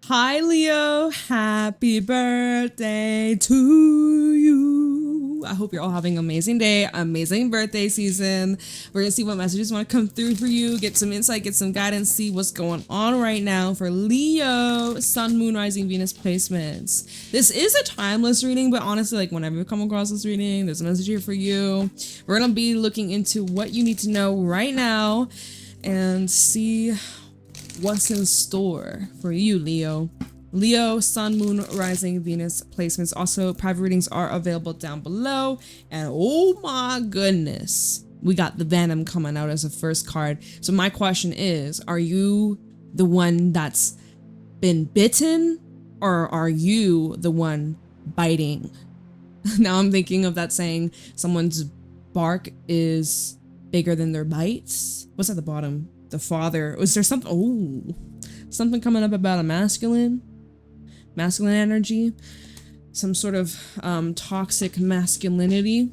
Hi, Leo. Happy birthday to you. I hope you're all having an amazing day, amazing birthday season. We're going to see what messages want to come through for you, get some insight, get some guidance, see what's going on right now for Leo, Sun, Moon, Rising, Venus placements. This is a timeless reading, but honestly, like whenever you come across this reading, there's a message here for you. We're going to be looking into what you need to know right now and see what's in store for you, Leo. Leo, Sun, Moon, Rising, Venus placements. Also, private readings are available down below. And oh my goodness, we got the Venom coming out as a first card. So my question is, are you the one that's been bitten, or are you the one biting? Now I'm thinking of that saying, someone's bark is bigger than their bites. What's at the bottom? The father. Was there something? Oh, something coming up about a masculine energy, some sort of toxic masculinity.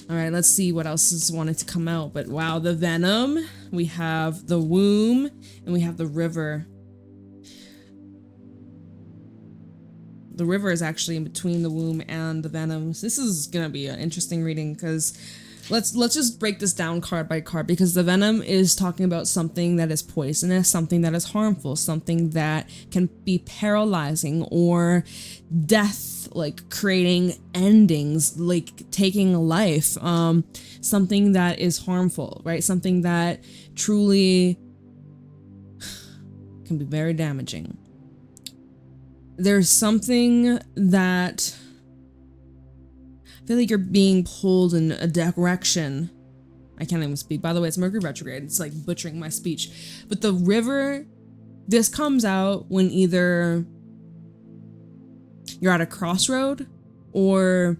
All right, let's see what else is wanted to come out. But wow, the Venom, we have the womb, and we have the river. The river is actually in between the womb and the Venom. So this is gonna be an interesting reading because let's just break this down card by card, because the Venom is talking about something that is poisonous, something that is harmful, something that can be paralyzing or death, like creating endings, like taking a life, something that is harmful, right? Something that truly can be very damaging. There's something that I feel like you're being pulled in a direction. I can't even speak. By the way, it's Mercury retrograde. It's like butchering my speech. But the river, this comes out when either you're at a crossroad or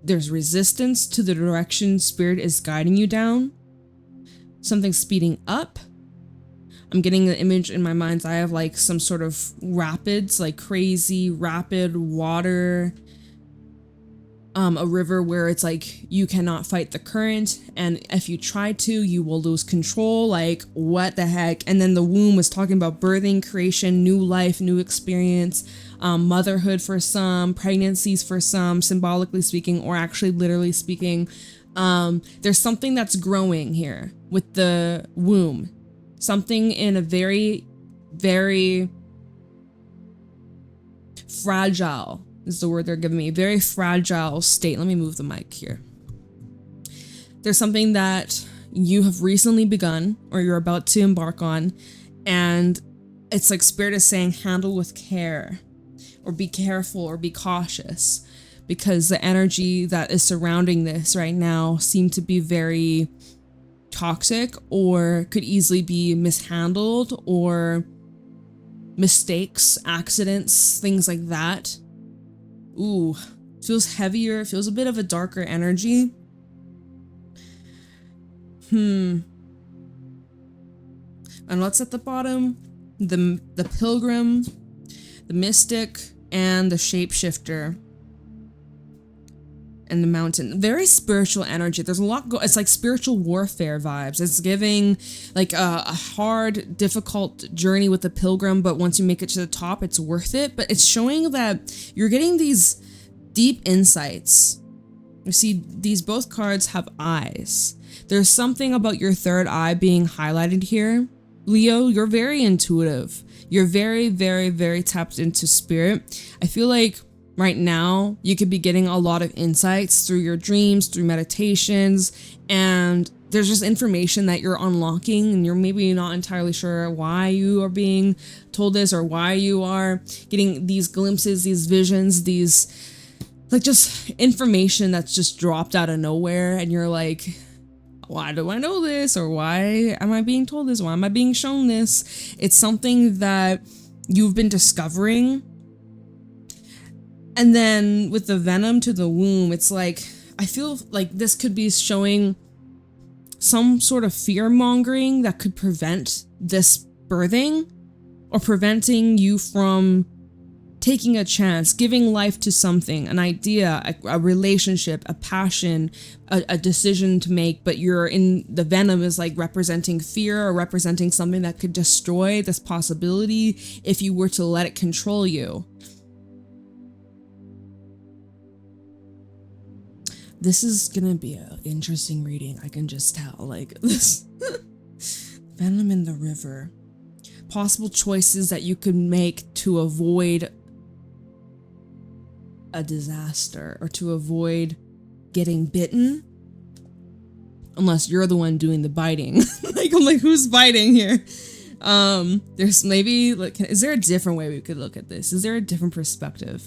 there's resistance to the direction spirit is guiding you down. Something speeding up. I'm getting an image in my mind's eye of like some sort of rapids, like crazy rapid water. A river where it's like you cannot fight the current, and if you try to, you will lose control. Like, what the heck? And then the womb was talking about birthing, creation, new life, new experience, motherhood for some, pregnancies for some, symbolically speaking, or actually literally speaking. There's something that's growing here with the womb. Something in a very, very fragile is the word they're giving me. Very fragile state. Let me move the mic here. There's something that you have recently begun or you're about to embark on, and it's like spirit is saying handle with care, or be careful, or be cautious, because the energy that is surrounding this right now seems to be very toxic, or could easily be mishandled, or mistakes, accidents, things like that. Ooh, feels heavier, feels a bit of a darker energy. And what's at the bottom? The pilgrim, the mystic, and the shapeshifter. And the mountain. Very spiritual energy. There's a lot it's like spiritual warfare vibes. It's giving like a hard, difficult journey with the pilgrim, but once you make it to the top, it's worth it. But it's showing that you're getting these deep insights. You see, these both cards have eyes. There's something about your third eye being highlighted here. Leo, you're very intuitive. You're very, very, very tapped into spirit. I feel like right now, you could be getting a lot of insights through your dreams, through meditations, and there's just information that you're unlocking, and you're maybe not entirely sure why you are being told this, or why you are getting these glimpses, these visions, these like just information that's just dropped out of nowhere, and you're like, why do I know this? Or why am I being told this? Why am I being shown this? It's something that you've been discovering. And then with the Venom to the womb, it's like, I feel like this could be showing some sort of fear mongering that could prevent this birthing, or preventing you from taking a chance, giving life to something, an idea, a relationship, a passion, a decision to make, but you're in the venom is like representing fear or representing something that could destroy this possibility if you were to let it control you. This is gonna be an interesting reading. I can just tell, like, this. Venom in the river. Possible choices that you could make to avoid a disaster or to avoid getting bitten. Unless you're the one doing the biting. Like, I'm like, who's biting here? There's maybe, like, is there a different way we could look at this? Is there a different perspective?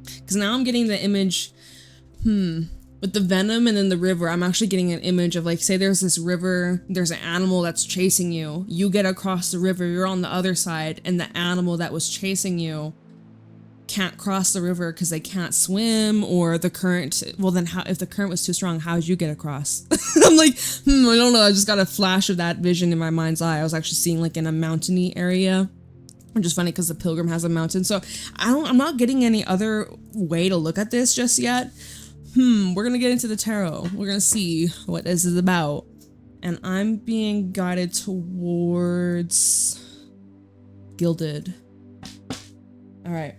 Because now I'm getting the image, with the venom and then the river, I'm actually getting an image of, like, say there's this river, there's an animal that's chasing you. You get across the river, you're on the other side, and the animal that was chasing you can't cross the river because they can't swim, or the current, well then how, if the current was too strong, how'd you get across? I'm like, I don't know, I just got a flash of that vision in my mind's eye. I was actually seeing, like, in a mountainy area. Which is funny because the pilgrim has a mountain. So I'm not getting any other way to look at this just yet. We're gonna get into the tarot. We're gonna see what this is about. And I'm being guided towards Gilded. All right.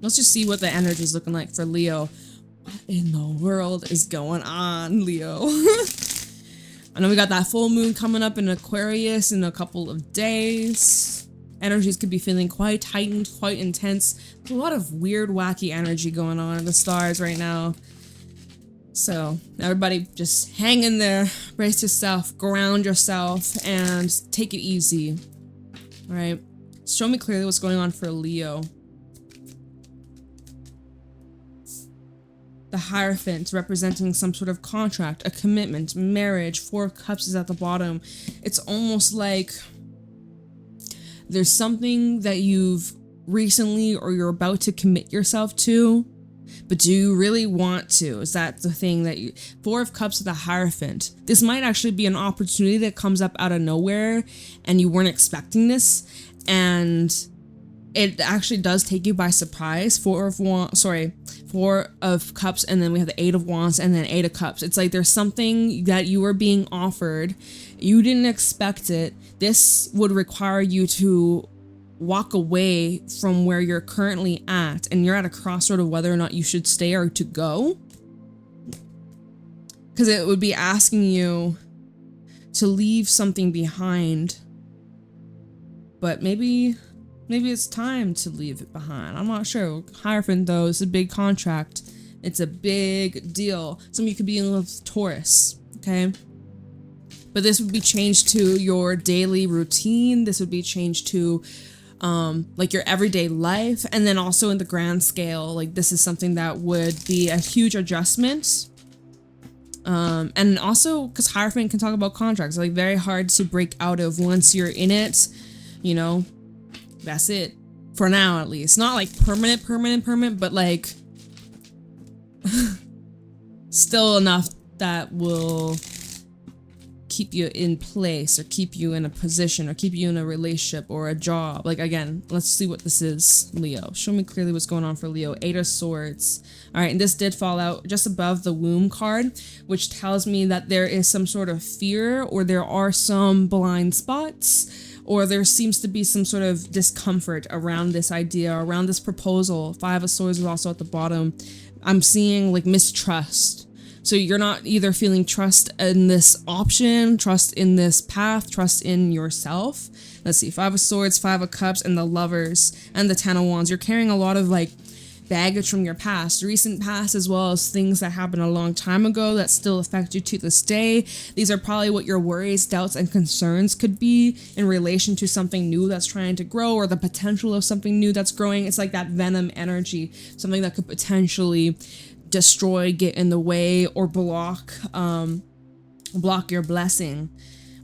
Let's just see what the energy is looking like for Leo. What in the world is going on, Leo? I know we got that full moon coming up in Aquarius in a couple of days. Energies could be feeling quite heightened, quite intense. There's a lot of weird, wacky energy going on in the stars right now. So everybody just hang in there, brace yourself, ground yourself, and take it easy. All right, show me clearly what's going on for Leo. The Hierophant representing some sort of contract, a commitment, marriage. Four of Cups is at the bottom. It's almost like there's something that you've recently or you're about to commit yourself to, but do you really want to? Is that the thing that you... Four of Cups with the Hierophant. This might actually be an opportunity that comes up out of nowhere and you weren't expecting this, and it actually does take you by surprise. Four of Cups, and then we have the Eight of Wands, and then Eight of Cups. It's like there's something that you are being offered. You didn't expect it. This would require you to walk away from where you're currently at, and you're at a crossroad of whether or not you should stay or to go. Because it would be asking you to leave something behind. But maybe it's time to leave it behind. I'm not sure. Hierophant, though, is a big contract. It's a big deal. Some of you could be in love with Taurus, okay? But this would be changed to your daily routine. This would be changed to like your everyday life. And then also in the grand scale, like this is something that would be a huge adjustment. And also because Hierophant can talk about contracts, like very hard to break out of once you're in it, you know. That's it. For now, at least. Not like permanent, but like still enough that will keep you in place or keep you in a position or keep you in a relationship or a job. Like, again, let's see what this is, Leo. Show me clearly what's going on for Leo. Eight of Swords. All right, and this did fall out just above the womb card, which tells me that there is some sort of fear, or there are some blind spots, or there seems to be some sort of discomfort around this idea, around this proposal. Five of Swords is also at the bottom. I'm seeing like mistrust. So you're not either feeling trust in this option, trust in this path, trust in yourself. Let's see, Five of Swords, Five of Cups, and the Lovers, and the Ten of Wands. You're carrying a lot of like baggage from your past, recent past, as well as things that happened a long time ago that still affect you to this day. These are probably what your worries, doubts, and concerns could be in relation to something new that's trying to grow, or the potential of something new that's growing. It's like that venom energy, something that could potentially destroy, get in the way, or block your blessing,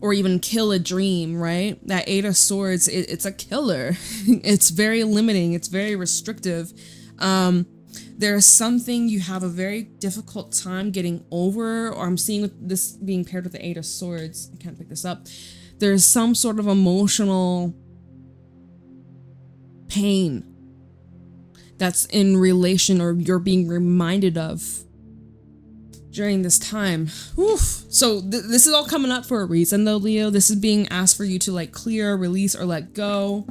or even kill a dream, right? That Eight of Swords, it's a killer. It's very limiting. It's very restrictive. There's something you have a very difficult time getting over, or I'm seeing this being paired with the Eight of Swords. I can't pick this up. there's some sort of emotional pain that's in relation, or you're being reminded of during this time. Oof. So this is all coming up for a reason though, Leo. This is being asked for you to like clear, release, or let go.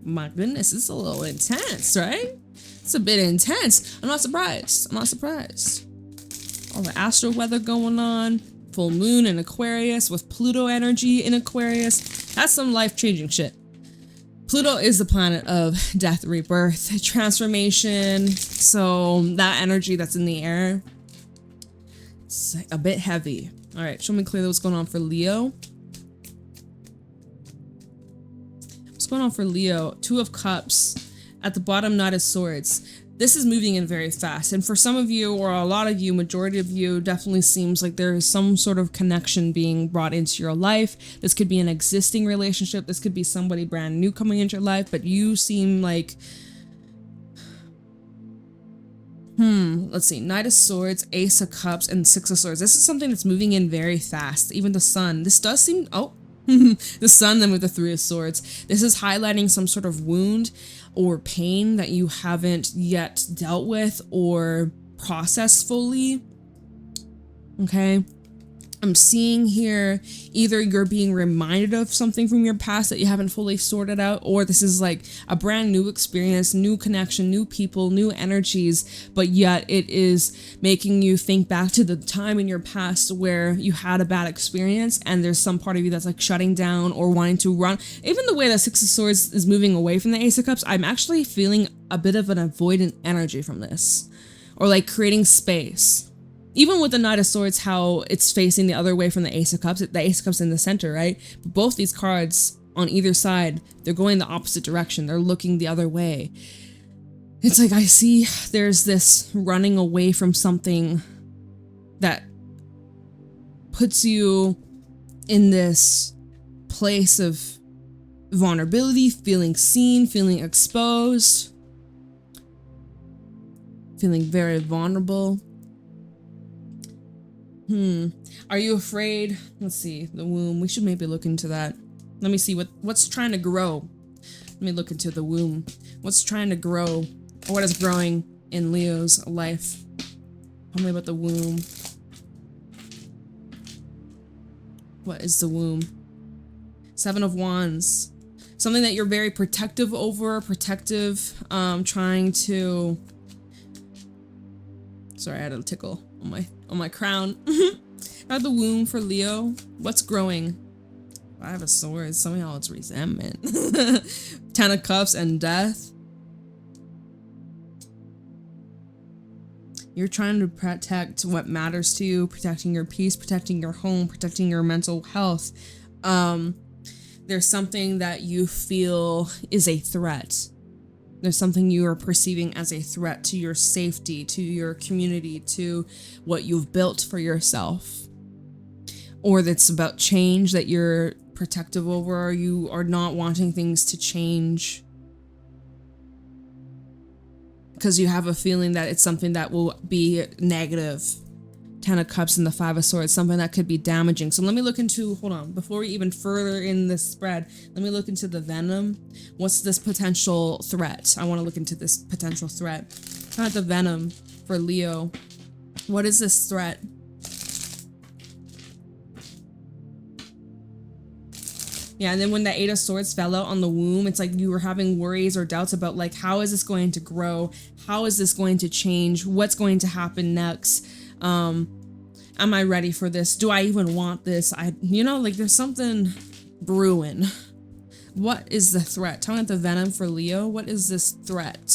My goodness, it's a little intense, right? It's a bit intense. I'm not surprised. I'm not surprised. All the Astro weather going on. Full moon in Aquarius with Pluto energy in Aquarius. That's some life-changing shit. Pluto is the planet of death, rebirth, transformation. So that energy that's in the air, it's a bit heavy. All right, show me clearly what's going on for Leo. What's going on for Leo? Two of Cups. At the bottom, Knight of Swords. This is moving in very fast. And for some of you, or a lot of you, majority of you, definitely seems like there is some sort of connection being brought into your life. This could be an existing relationship. This could be somebody brand new coming into your life, but you seem like, let's see, Knight of Swords, Ace of Cups, and Six of Swords. This is something that's moving in very fast. Even the Sun. This does seem, the Sun, then with the Three of Swords. This is highlighting some sort of wound or pain that you haven't yet dealt with or processed fully. Okay. I'm seeing here either you're being reminded of something from your past that you haven't fully sorted out, or this is like a brand new experience, new connection, new people, new energies, but yet it is making you think back to the time in your past where you had a bad experience, and there's some part of you that's like shutting down or wanting to run. Even the way that Six of Swords is moving away from the Ace of Cups, I'm actually feeling a bit of an avoidant energy from this, or like creating space. Even with the Knight of Swords, how it's facing the other way from the Ace of Cups, the Ace of Cups in the center, right? But both these cards on either side, they're going the opposite direction. They're looking the other way. It's like I see there's this running away from something that puts you in this place of vulnerability, feeling seen, feeling exposed, feeling very vulnerable. Are you afraid? Let's see, the womb. We should maybe look into that. Let me see what's trying to grow. Let me look into the womb. What's trying to grow? Or what is growing in Leo's life? Tell me about the womb. What is the womb? Seven of Wands. Something that you're very protective over, trying to... Sorry, I had a tickle on my crown. At the womb for Leo. What's growing? Five of Swords. Somehow it's resentment. Ten of Cups and death. You're trying to protect what matters to you, protecting your peace, protecting your home, protecting your mental health. There's something that you feel is a threat. There's something you are perceiving as a threat to your safety, to your community, to what you've built for yourself. Or that's about change that you're protective over, or you are not wanting things to change because you have a feeling that it's something that will be negative. Ten of Cups and the Five of Swords, something that could be damaging. So let me look into, hold on, before we even further in this spread, let me look into the venom. What's this potential threat? I want to look into this potential threat. Not the venom for Leo. What is this threat? Yeah, and then when the Eight of Swords fell out on the womb, it's like you were having worries or doubts about like, how is this going to grow? How is this going to change? What's going to happen next? Am I ready for this? Do I even want this? Like there's something brewing. What is the threat? Tell me the venom for Leo. What is this threat?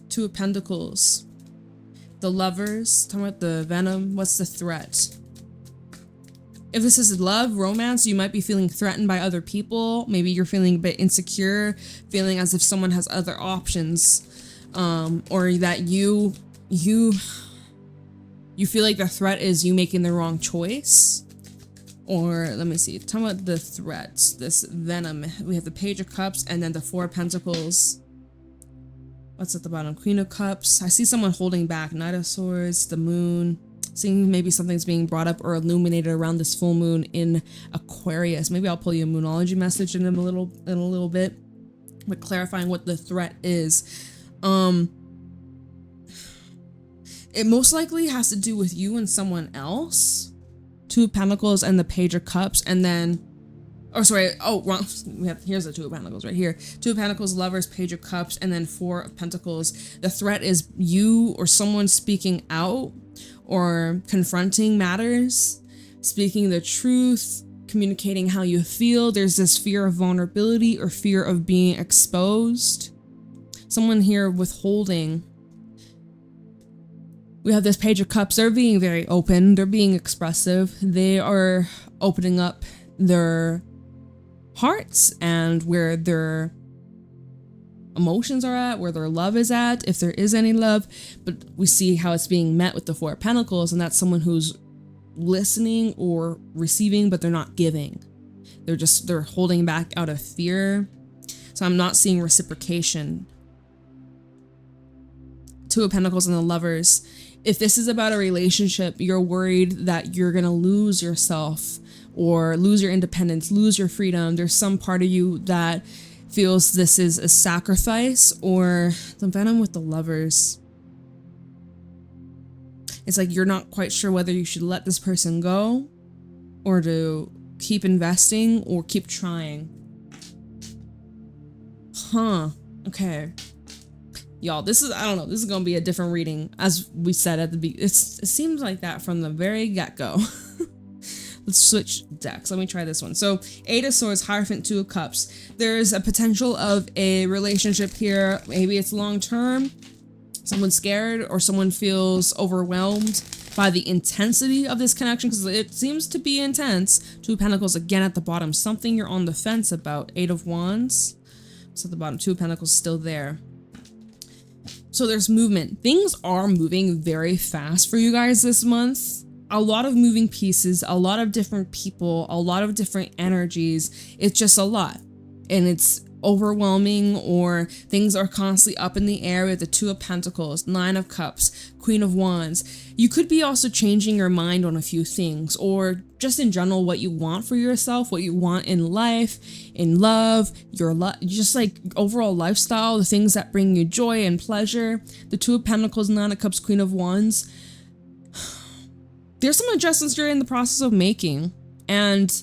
Two of Pentacles. The Lovers. Tell me the venom. What's the threat? If this is love, romance, you might be feeling threatened by other people. Maybe you're feeling a bit insecure, feeling as if someone has other options, or that you feel like the threat is you making the wrong choice. Or let me see, tell me about the threats, this venom. We have the Page of Cups and then the Four of Pentacles. What's at the bottom? Queen of Cups. I see someone holding back. Knight of Swords, the Moon, Seeing maybe something's being brought up or illuminated around this full moon in Aquarius. Maybe I'll pull you a moonology message in a little bit, but clarifying what the threat is. It most likely has to do with you and someone else. Two of Pentacles and the Page of Cups, and then, oh sorry, oh wrong. Here's the Two of Pentacles right here. Two of Pentacles, Lovers, Page of Cups, and then Four of Pentacles. The threat is you or someone speaking out or confronting matters, speaking the truth, communicating how you feel. There's this fear of vulnerability or fear of being exposed. Someone here withholding. We have this Page of Cups. They're being very open. They're being expressive. They are opening up their hearts and where their emotions are at, where their love is at, if there is any love. But we see how it's being met with the Four of Pentacles, and that's someone who's listening or receiving, but they're not giving. They're holding back out of fear. So I'm not seeing reciprocation. Two of Pentacles and the Lovers. If this is about a relationship, you're worried that you're gonna lose yourself or lose your independence, lose your freedom. There's some part of you that feels this is a sacrifice, or the Venom with the Lovers. It's like you're not quite sure whether you should let this person go or to keep investing or keep trying. Huh, okay. Y'all, this is, I don't know, this is gonna be a different reading, as we said at the beginning. It seems like that from the very get-go. Let's switch decks. Let me try this one. So, Eight of Swords, Hierophant, Two of Cups. There's a potential of a relationship here. Maybe it's long-term. Someone's scared or someone feels overwhelmed by the intensity of this connection, because it seems to be intense. Two of Pentacles again at the bottom. Something you're on the fence about. Eight of Wands. It's at the bottom. Two of Pentacles still there. So there's movement. Things are moving very fast for you guys this month. A lot of moving pieces, a lot of different people, a lot of different energies. It's just a lot. And it's overwhelming, or things are constantly up in the air with the Two of Pentacles, Nine of Cups, Queen of Wands. You could be also changing your mind on a few things, or just in general what you want for yourself, what you want in life, in love, just like overall lifestyle, the things that bring you joy and pleasure. The Two of Pentacles, Nine of Cups, Queen of Wands. There's some adjustments you're in the process of making, and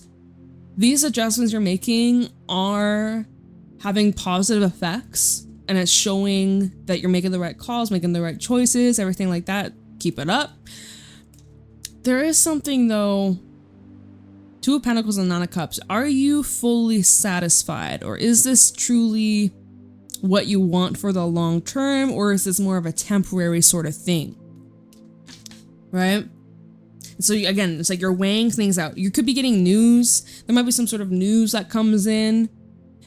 these adjustments you're making are having positive effects, and it's showing that you're making the right calls, making the right choices, everything like that. Keep it up. There is something though. Two of Pentacles and Nine of Cups. Are you fully satisfied, or is this truly what you want for the long term, or is this more of a temporary sort of thing? Right? So again, it's like you're weighing things out. You could be getting news. There might be some sort of news that comes in,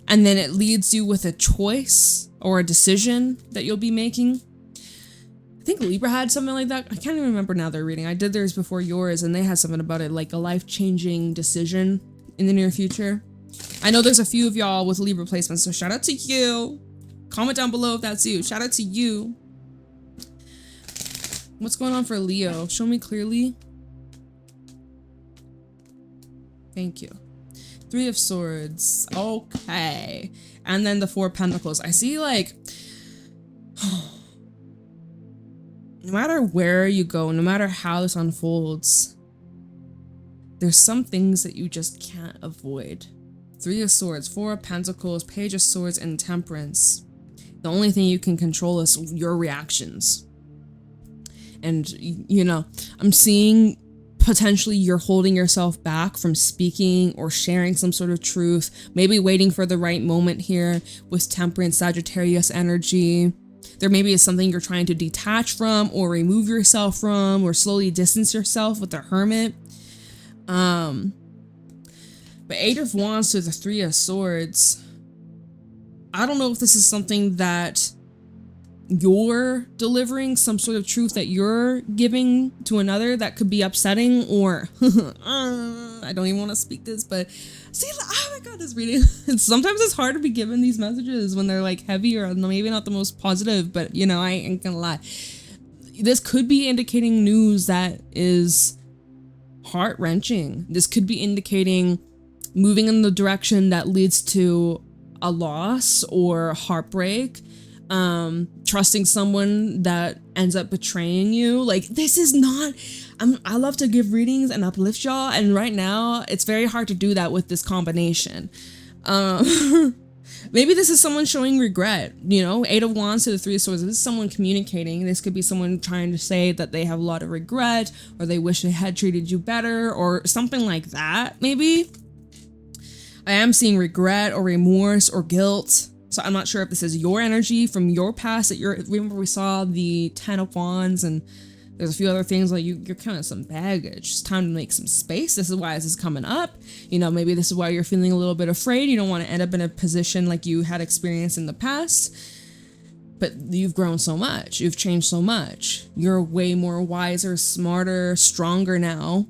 and then it leads you with a choice or a decision that you'll be making. I think Libra had something like that. I can't even remember now their reading. I did theirs before yours, and they had something about it, like a life-changing decision in the near future. I know there's a few of y'all with Libra placements, so shout out to you. Comment down below if that's you. Shout out to you. What's going on for Leo? Show me clearly. Thank you. Three of Swords. Okay. And then the Four of Pentacles. I see, like, no matter where you go, no matter how this unfolds, there's some things that you just can't avoid. Three of Swords, Four of Pentacles, Page of Swords, and Temperance. The only thing you can control is your reactions. And, you know, I'm seeing potentially you're holding yourself back from speaking or sharing some sort of truth, maybe waiting for the right moment here with Temperance, Sagittarius energy. There maybe is something you're trying to detach from or remove yourself from or slowly distance yourself with the Hermit. But Eight of Wands to the Three of Swords. I don't know if this is something that you're delivering, some sort of truth that you're giving to another that could be upsetting, or I don't even want to speak this, but see, oh my god, this reading. Sometimes it's hard to be given these messages when they're like heavy or maybe not the most positive, but you know, I ain't gonna lie. this could be indicating news that is heart-wrenching. This could be indicating moving in the direction that leads to a loss or heartbreak, trusting someone that ends up betraying you. Like, this is not, I love to give readings and uplift y'all, and right now it's very hard to do that with this combination. Maybe this is someone showing regret, you know, 8 of Wands to the 3 of Swords. This is someone communicating. This could be someone trying to say that they have a lot of regret, or they wish they had treated you better, or something like that, maybe. I am seeing regret or remorse or guilt. So I'm not sure if this is your energy from your past. Remember we saw the 10 of Wands, and there's a few other things like you're carrying some baggage. It's time to make some space. This is why this is coming up. You know, maybe this is why you're feeling a little bit afraid. You don't want to end up in a position like you had experienced in the past. But you've grown so much. You've changed so much. You're way more wiser, smarter, stronger now.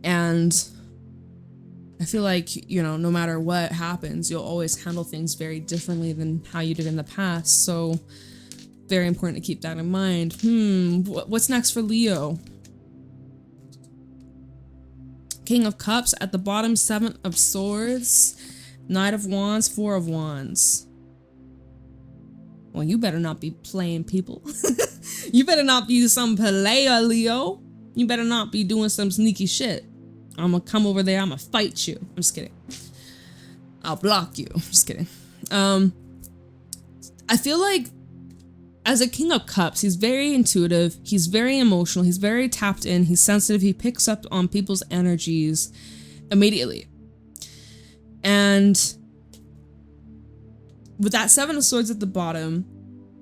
And I feel like, you know, no matter what happens, you'll always handle things very differently than how you did in the past. So very important to keep that in mind. What's next for Leo? King of Cups at the bottom, 7 of Swords, Knight of Wands, 4 of Wands. Well, you better not be playing people. You better not be some player, Leo. You better not be doing some sneaky shit. I'm gonna come over there, I'm gonna fight you. I'm just kidding. I'll block you. I'm just kidding. I feel like as a King of Cups, he's very intuitive, he's very emotional, he's very tapped in, he's sensitive, he picks up on people's energies immediately. And with that 7 of Swords at the bottom,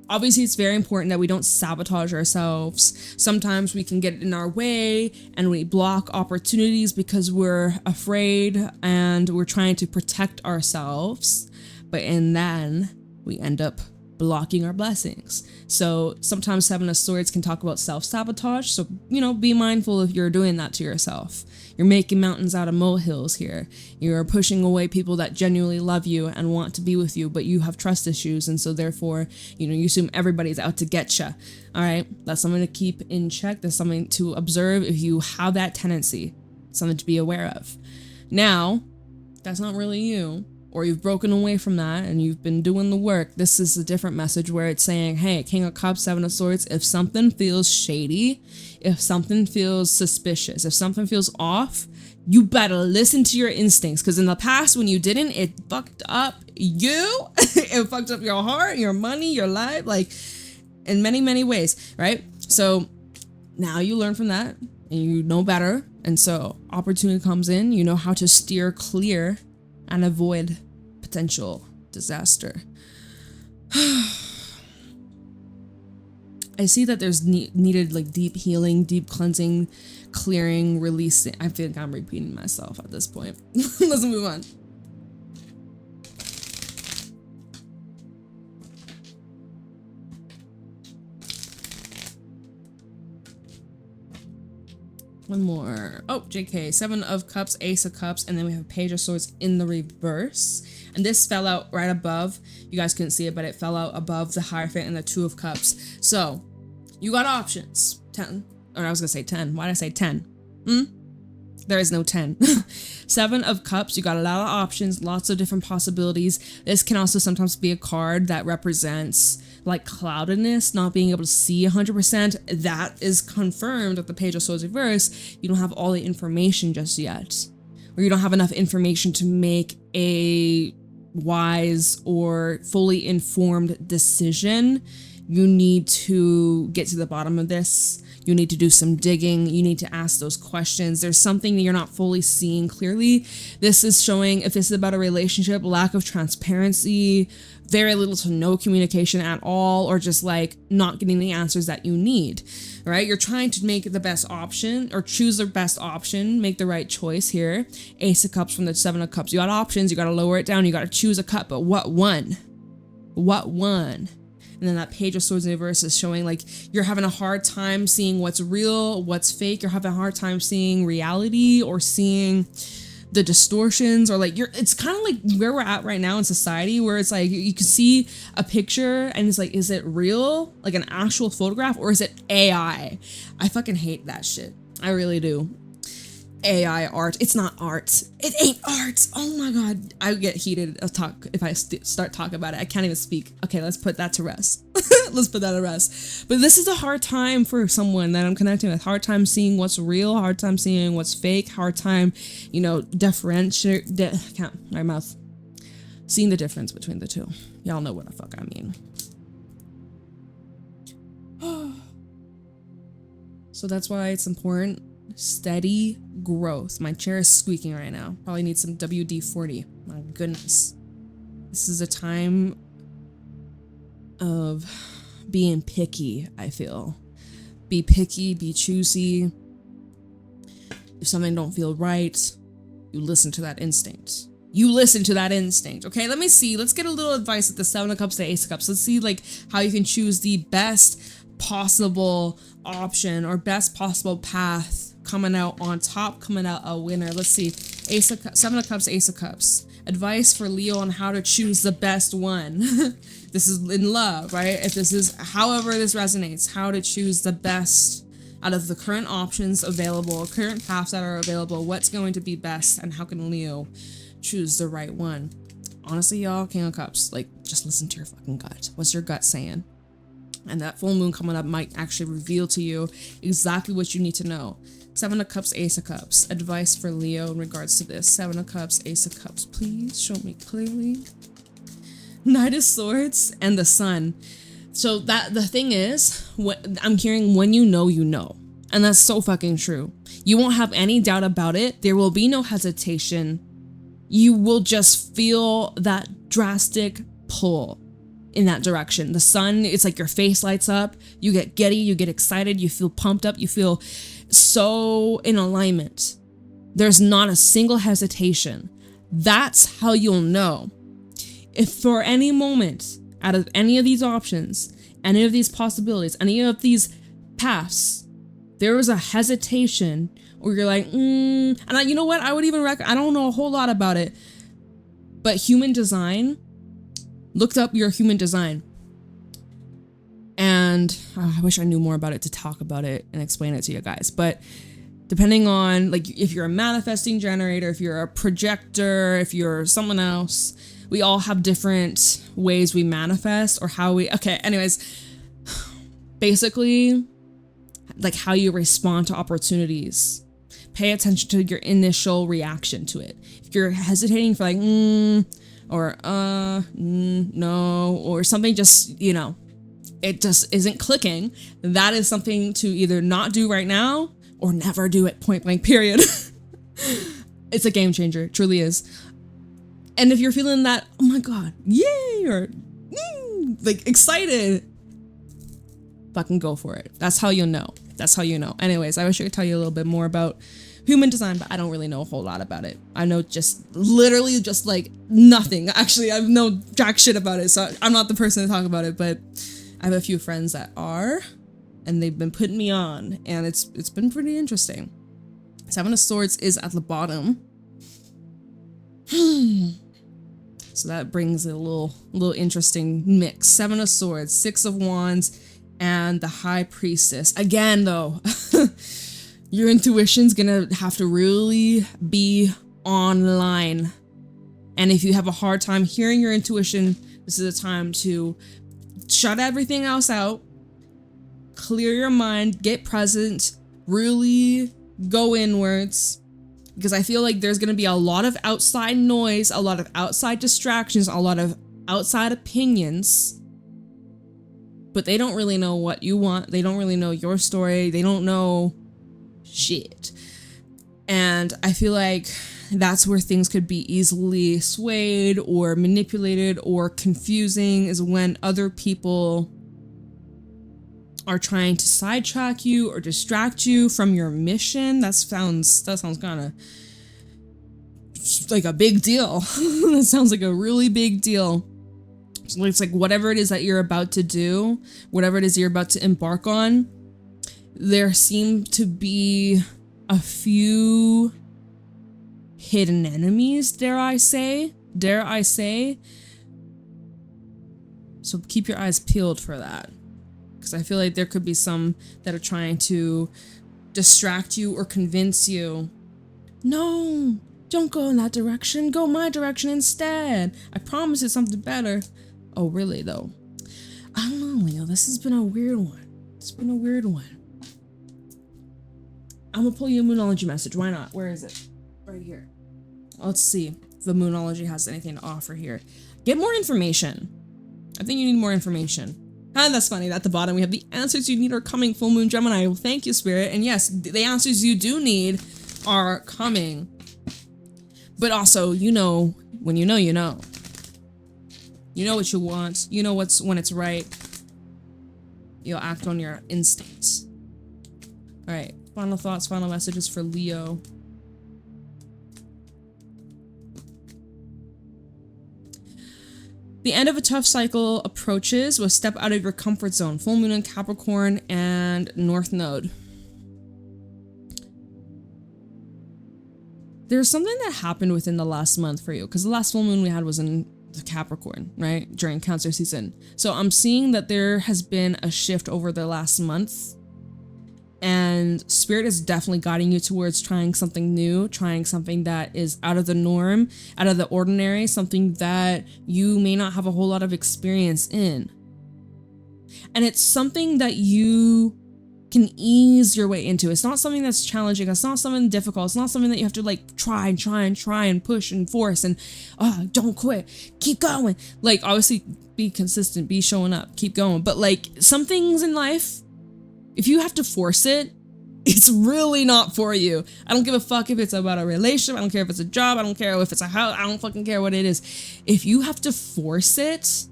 obviously it's very important that we don't sabotage ourselves. Sometimes we can get in our way and we block opportunities because we're afraid and we're trying to protect ourselves. But then we end up blocking our blessings. So sometimes 7 of Swords can talk about self-sabotage. So, you know, be mindful if you're doing that to yourself. You're making mountains out of molehills here. You're pushing away people that genuinely love you and want to be with you, but you have trust issues. And so therefore, you know, you assume everybody's out to get you. All right. That's something to keep in check. That's something to observe if you have that tendency, something to be aware of. Now, that's not really you, or you've broken away from that and you've been doing the work. This is a different message where it's saying, hey, King of Cups, 7 of Swords, if something feels shady, if something feels suspicious, if something feels off, you better listen to your instincts. Because in the past, when you didn't, it fucked up you. It fucked up your heart, your money, your life, like in many, many ways, right? So now you learn from that and you know better. And so opportunity comes in, you know how to steer clear and avoid potential disaster. I see that there's needed like deep healing, deep cleansing, clearing, releasing. I feel like I'm repeating myself at this point. Let's move on. One more. Oh, JK. 7 of Cups, Ace of Cups, and then we have Page of Swords in the reverse. And this fell out right above. You guys couldn't see it, but it fell out above the Hierophant and the 2 of Cups. So, you got options. 10. Or I was going to say 10. Why did I say 10? There is no 10. 7 of Cups, you got a lot of options, lots of different possibilities. This can also sometimes be a card that represents like cloudedness, not being able to see 100%. That is confirmed with the Page of Swords reverse. You don't have all the information just yet, or you don't have enough information to make a wise or fully informed decision. You need to get to the bottom of this. You need to do some digging. You need to ask those questions. There's something that you're not fully seeing clearly. This is showing, if this is about a relationship, lack of transparency, very little to no communication at all, or just like not getting the answers that you need, right? You're trying to make the best option or choose the best option, make the right choice here. Ace of Cups from the 7 of Cups. You got options. You got to lower it down. You got to choose a cup, but what one? What one? And then that Page of Swords in reverse is showing like you're having a hard time seeing what's real, what's fake. You're having a hard time seeing reality or seeing the distortions, or like it's kind of like where we're at right now in society, where it's like you can see a picture and it's like, is it real, like an actual photograph, or is it AI? I fucking hate that shit. I really do. AI art. It's not art. It ain't art. Oh my god. I get heated if I start talking about it. I can't even speak. Okay, let's put that to rest. Let's put that to rest. But this is a hard time for someone that I'm connecting with. Hard time seeing what's real. Hard time seeing what's fake. Hard time, you know, can't, my mouth. Seeing the difference between the two. Y'all know what the fuck I mean. So that's why it's important. Steady growth. My chair is squeaking right now. Probably need some WD-40. My goodness. This is a time of being picky, I feel. Be picky, be choosy. If something don't feel right, you listen to that instinct. You listen to that instinct. Okay, let me see. Let's get a little advice at the 7 of Cups to Ace of Cups. Let's see like how you can choose the best possible option or best possible path, coming out on top, coming out a winner. Let's see. 7 of Cups, Ace of Cups. Advice for Leo on how to choose the best one. This is in love, right? If this is, however this resonates, how to choose the best out of the current options available, current paths that are available, what's going to be best, and how can Leo choose the right one? Honestly, y'all, King of Cups, like, just listen to your fucking gut. What's your gut saying? And that full moon coming up might actually reveal to you exactly what you need to know. 7 of Cups, Ace of Cups. Advice for Leo in regards to this. 7 of Cups, Ace of Cups. Please show me clearly. Knight of Swords and the Sun. So that the thing is, what I'm hearing, when you know, you know. And that's so fucking true. You won't have any doubt about it. There will be no hesitation. You will just feel that drastic pull in that direction. The sun, it's like your face lights up. You get giddy, you get excited, you feel pumped up, you feel so in alignment. There's not a single hesitation. That's how you'll know. If for any moment, out of any of these options, any of these possibilities, any of these paths, there was a hesitation, or you're like, and you know what? I would even I don't know a whole lot about it, but human design, looked up your human design. And I wish I knew more about it to talk about it and explain it to you guys. But depending on, like, if you're a manifesting generator, if you're a projector, if you're someone else, we all have different ways we manifest, or how we, okay, anyways, basically, like how you respond to opportunities. Pay attention to your initial reaction to it. If you're hesitating for like, or no, or something just, you know, it just isn't clicking, that is something to either not do right now or never do it, point blank, period. It's a game changer, it truly is. And if you're feeling that, oh my god, yay, or like excited, fucking go for it. That's how you'll know. That's how you know. Anyways, I wish I could tell you a little bit more about human design, but I don't really know a whole lot about it. I know just literally just like nothing. Actually, I know jack shit about it, so I'm not the person to talk about it, but I have a few friends that are, and they've been putting me on, and it's been pretty interesting. 7 of Swords is at the bottom. So that brings a little interesting mix. 7 of Swords, 6 of Wands, and the High Priestess. Again, though, your intuition's gonna have to really be online. And if you have a hard time hearing your intuition, this is a time to shut everything else out, clear your mind, get present, really go inwards. Because I feel like there's going to be a lot of outside noise, a lot of outside distractions, a lot of outside opinions. But they don't really know what you want. They don't really know your story. They don't know shit. And I feel like that's where things could be easily swayed or manipulated or confusing, is when other people are trying to sidetrack you or distract you from your mission. That sounds kind of like a big deal. That sounds like a really big deal. So it's like whatever it is that you're about to do, whatever it is you're about to embark on, there seem to be a few hidden enemies, dare I say. So keep your eyes peeled for that. Because I feel like there could be some that are trying to distract you or convince you. No, don't go in that direction. Go my direction instead. I promise it's something better. Oh, really though? I don't know, Leo. This has been a weird one. It's been a weird one. I'm gonna pull you a Moonology message. Why not? Where is it? Right here. Let's see if the Moonology has anything to offer here. Get more information. I think you need more information. And that's funny. At the bottom, we have the answers you need are coming, full moon Gemini. Well, thank you, Spirit. And yes, the answers you do need are coming. But also, you know, when you know, you know. You know what you want. You know what's when it's right. You'll act on your instincts. All right. Final thoughts, final messages for Leo. The end of a tough cycle approaches with step out of your comfort zone. Full moon in Capricorn and North Node. There's something that happened within the last month for you, because the last full moon we had was in the Capricorn, right? During Cancer season. So I'm seeing that there has been a shift over the last month. And Spirit is definitely guiding you towards trying something new, trying something that is out of the norm, out of the ordinary, something that you may not have a whole lot of experience in. And it's something that you can ease your way into. It's not something that's challenging. It's not something difficult. It's not something that you have to like try and push and force and don't quit. Keep going. Like obviously be consistent, be showing up, keep going. But like some things in life, if you have to force it, it's really not for you. I don't give a fuck if it's about a relationship. I don't care if it's a job. I don't care if it's a house. I don't fucking care what it is. If you have to force it,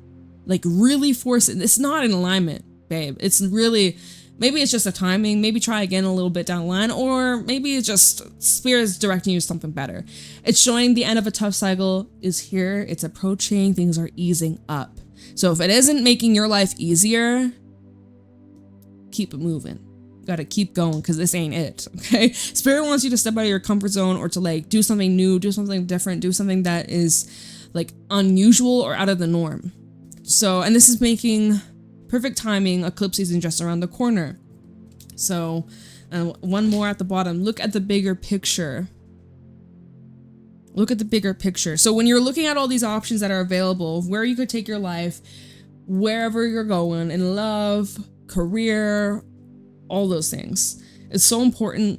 like really force it, it's not in alignment, babe. It's really, maybe it's just a timing. Maybe try again a little bit down the line, or maybe it's just Spirit is directing you to something better. It's showing the end of a tough cycle is here. It's approaching. Things are easing up. So if it isn't making your life easier, keep it moving. You gotta keep going because this ain't it, okay? Spirit wants you to step out of your comfort zone or to like do something new, do something different, do something that is like unusual or out of the norm. So, and this is making perfect timing, eclipse season just around the corner. So, one more at the bottom. Look at the bigger picture. Look at the bigger picture. So when you're looking at all these options that are available, where you could take your life, wherever you're going in love, career, all those things. It's so important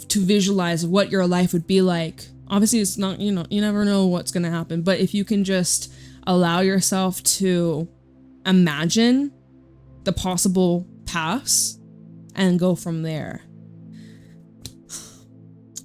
to visualize what your life would be like. Obviously, it's not, you know, you never know what's going to happen, but if you can just allow yourself to imagine the possible paths and go from there.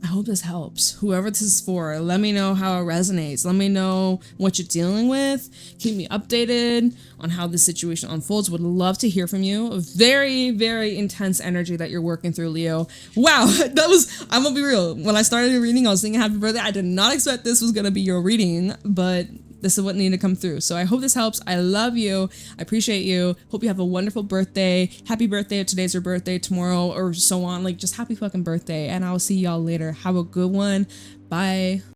I hope this helps. Whoever this is for, let me know how it resonates. Let me know what you're dealing with. Keep me updated on how this situation unfolds. Would love to hear from you. A very, very intense energy that you're working through, Leo. Wow, that was, I'm gonna be real. When I started reading, I was singing happy birthday. I did not expect this was gonna be your reading, but this is what needed to come through. So I hope this helps. I love you. I appreciate you. Hope you have a wonderful birthday. Happy birthday if today's your birthday, tomorrow, or so on. Like, just happy fucking birthday. And I will see y'all later. Have a good one. Bye.